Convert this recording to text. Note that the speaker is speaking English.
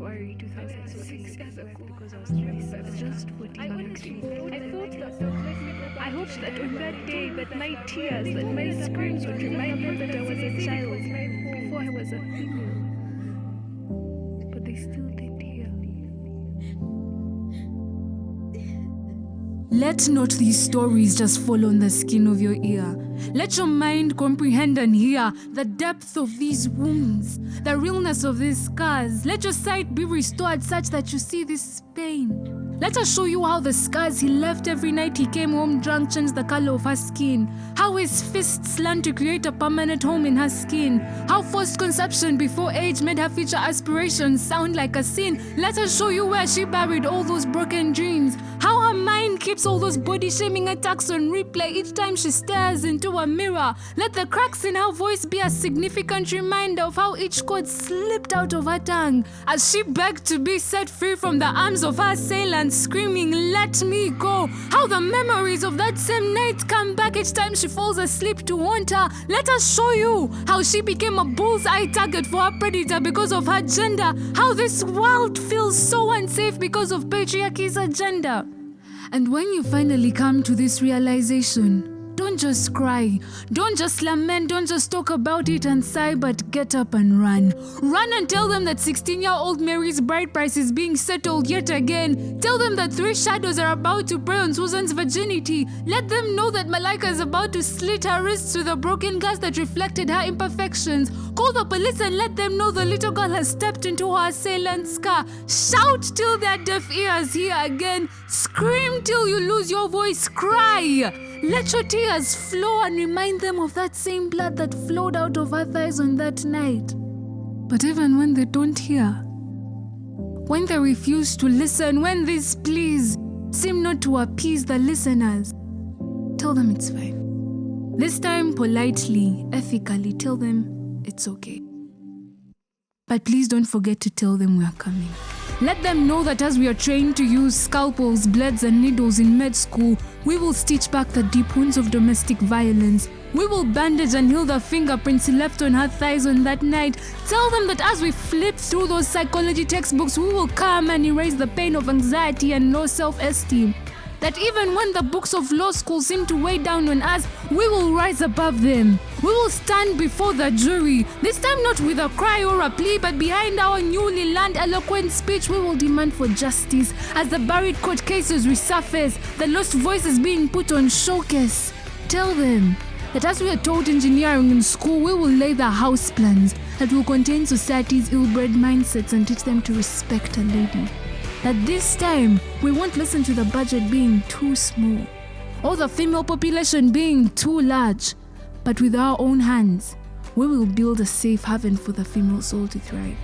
February 2006 because I was 27. Just 14 months ago. I hoped that on that day that my tears, that my screams would remind me that I was a child before I was a female. But they still didn't hear. Let not these stories just fall on the skin of your ear. Let your mind comprehend and hear the depth of these wounds, the realness of these scars. Let your sight be restored such that you see this pain. Let us show you how the scars he left every night he came home drunk changed the color of her skin. How his fists learned to create a permanent home in her skin. How forced conception before age made her future aspirations sound like a sin. Let us show you where she buried all those broken dreams. How her mind keeps all those body-shaming attacks on replay each time she stares into a mirror. Let the cracks in her voice be a significant reminder of how each chord slipped out of her tongue as she begged to be set free from the arms of her assailant, screaming, "Let me go!" How the memories of that same night come back each time she falls asleep to haunt her. Let us show you how she became a bullseye target for her predator because of her gender. How this world feels so unsafe because of patriarchy's agenda. And when you finally come to this realization, don't just cry, don't just lament, don't just talk about it and sigh, but get up and run. Run and tell them that 16-year-old Mary's bride price is being settled yet again. Tell them that 3 shadows are about to prey on Susan's virginity. Let them know that Malika is about to slit her wrists with a broken glass that reflected her imperfections. Call the police and let them know the little girl has stepped into her assailant's car. Shout till their deaf ears hear again. Scream till you lose your voice. Cry. Let your tears flow and remind them of that same blood that flowed out of her thighs on that night. But even when they don't hear, when they refuse to listen, when these pleas seem not to appease the listeners, tell them it's fine. This time, politely, ethically, tell them it's okay. But please don't forget to tell them we are coming. Let them know that as we are trained to use scalpels, blades and needles in med school, we will stitch back the deep wounds of domestic violence. We will bandage and heal the fingerprints left on her thighs on that night. Tell them that as we flip through those psychology textbooks, we will calm and erase the pain of anxiety and low self-esteem. That even when the books of law school seem to weigh down on us, we will rise above them. We will stand before the jury, this time not with a cry or a plea, but behind our newly learned eloquent speech, we will demand for justice. As the buried court cases resurface, the lost voices being put on showcase. Tell them that as we are taught engineering in school, we will lay the house plans that will contain society's ill-bred mindsets and teach them to respect a lady. That this time, we won't listen to the budget being too small or the female population being too large, but with our own hands, we will build a safe haven for the female soul to thrive.